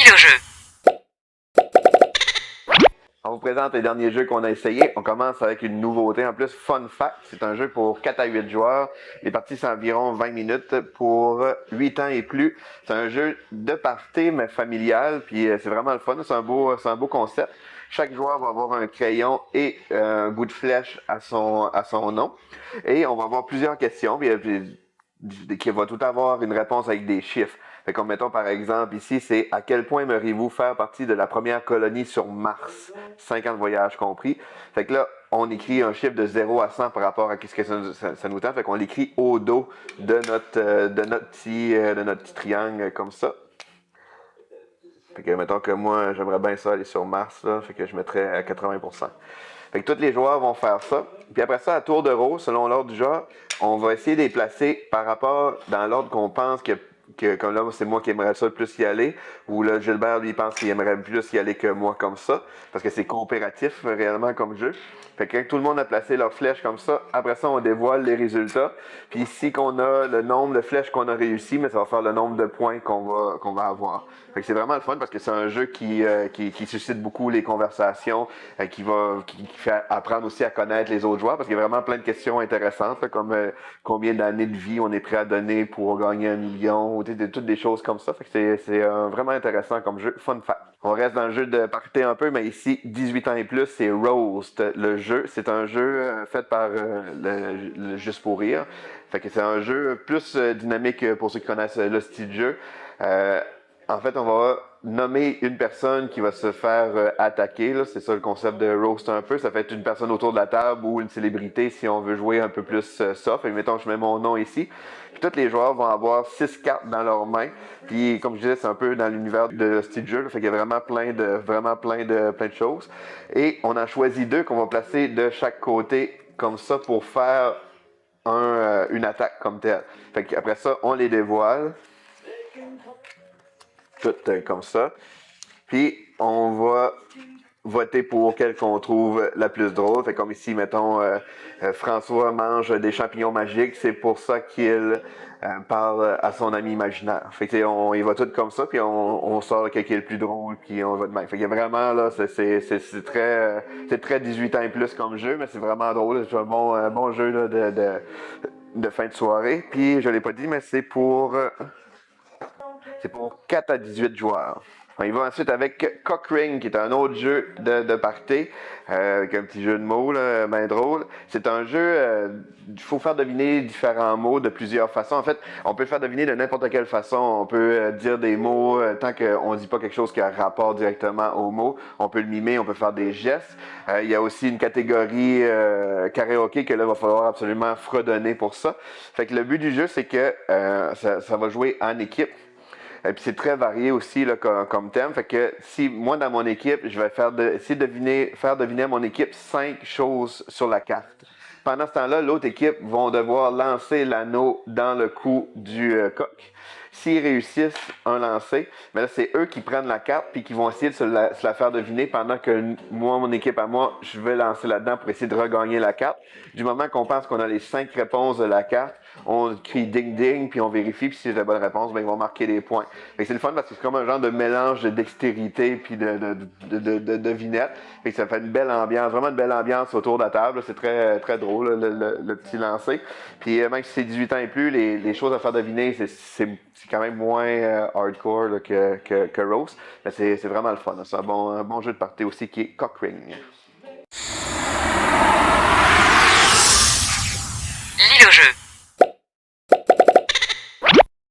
Lis le jeu. On vous présente les derniers jeux qu'on a essayés. On commence avec une nouveauté. En plus, Fun Fact, c'est un jeu pour 4 à 8 joueurs. Les parties, c'est environ 20 minutes pour 8 ans et plus. C'est un jeu de party, mais familial. Puis c'est vraiment le fun. C'est un beau concept. Chaque joueur va avoir un crayon et un bout de flèche à son nom. Et on va avoir plusieurs questions. Qui va tout avoir une réponse avec des chiffres. Fait comme mettons par exemple ici, c'est à quel point aimeriez-vous faire partie de la première colonie sur Mars? 50 voyages compris. Fait que là, on écrit un chiffre de 0 à 100 par rapport à ce que ça nous tente. Fait qu'on l'écrit au dos de notre petit triangle comme ça. Fait que mettons que moi, j'aimerais bien ça aller sur Mars, là. Fait que je mettrais à 80%. Fait que tous les joueurs vont faire ça. Puis après ça, à tour de rôle, selon l'ordre du jeu, on va essayer de les placer par rapport dans l'ordre qu'on pense que comme là, c'est moi qui aimerais ça le plus y aller, ou là, Gilbert, lui, pense qu'il aimerait plus y aller que moi comme ça, parce que c'est coopératif réellement comme jeu. Fait que quand tout le monde a placé leur flèche comme ça, après ça, on dévoile les résultats. Puis ici, qu'on a le nombre de flèches qu'on a réussi, mais ça va faire le nombre de points qu'on va avoir. Fait que c'est vraiment le fun parce que c'est un jeu qui suscite beaucoup les conversations, qui fait apprendre aussi à connaître les autres joueurs, parce qu'il y a vraiment plein de questions intéressantes, là, comme combien d'années de vie on est prêt à donner pour gagner 1 million, ou toutes des choses comme ça. Fait que c'est vraiment intéressant comme jeu. Fun fact. On reste dans le jeu de party un peu, mais ici, 18 ans et plus, c'est Roast, le jeu. C'est un jeu fait par le Juste pour rire. Fait que c'est un jeu plus dynamique pour ceux qui connaissent le style de jeu. En fait, on va nommer une personne qui va se faire attaquer. Là. C'est ça le concept de roast un peu. Ça fait être une personne autour de la table ou une célébrité si on veut jouer un peu plus soft. Et mettons, je mets mon nom ici. Puis tous les joueurs vont avoir 6 cartes dans leurs mains. Puis comme je disais, c'est un peu dans l'univers de style jeu. Là. Fait qu'il y a vraiment plein de choses. Et on a choisi 2 qu'on va placer de chaque côté comme ça pour faire une attaque comme telle. Fait qu'après ça, on les dévoile. Tout comme ça. Puis, on va voter pour quelle qu'on trouve la plus drôle. Fait comme ici, mettons, François mange des champignons magiques. C'est pour ça qu'il parle à son ami imaginaire. Fait que, on y va tout comme ça, puis on sort lequel qui est le plus drôle, puis on va de même. Fait que vraiment, là, c'est très 18 ans et plus comme jeu, mais c'est vraiment drôle. C'est un bon jeu là, de fin de soirée. Puis, je l'ai pas dit, mais c'est pour 4 à 18 joueurs. On y va ensuite avec Cockring, qui est un autre jeu de party, avec un petit jeu de mots, là, bien drôle. C'est un jeu, il faut faire deviner différents mots de plusieurs façons. En fait, on peut le faire deviner de n'importe quelle façon. On peut dire des mots, tant qu'on ne dit pas quelque chose qui a rapport directement aux mots. On peut le mimer, on peut faire des gestes. Il y a aussi une catégorie karaoké que là, il va falloir absolument fredonner pour ça. Fait que le but du jeu, c'est que ça va jouer en équipe. Et puis c'est très varié aussi là, comme thème. Fait que si moi dans mon équipe, je vais essayer de faire deviner à mon équipe 5 choses sur la carte. Pendant ce temps-là, l'autre équipe vont devoir lancer l'anneau dans le cou du coq. S'ils réussissent un lancer, mais là c'est eux qui prennent la carte puis qui vont essayer de se la faire deviner pendant que moi, mon équipe à moi, je vais lancer là-dedans pour essayer de regagner la carte. Du moment qu'on pense qu'on a les 5 réponses de la carte, on crie ding ding puis on vérifie puis si c'est la bonne réponse, ben ils vont marquer des points. Fait que c'est le fun parce que c'est comme un genre de mélange de dextérité puis de devinette. Fait que ça fait une belle ambiance, vraiment une belle ambiance autour de la table. C'est très très drôle le petit lancer. Puis même si c'est 18 ans et plus, les choses à faire deviner, c'est quand même moins hardcore là, que Roast. Mais c'est vraiment le fun. C'est un bon jeu de party aussi qui est Cockring. Lis le jeu.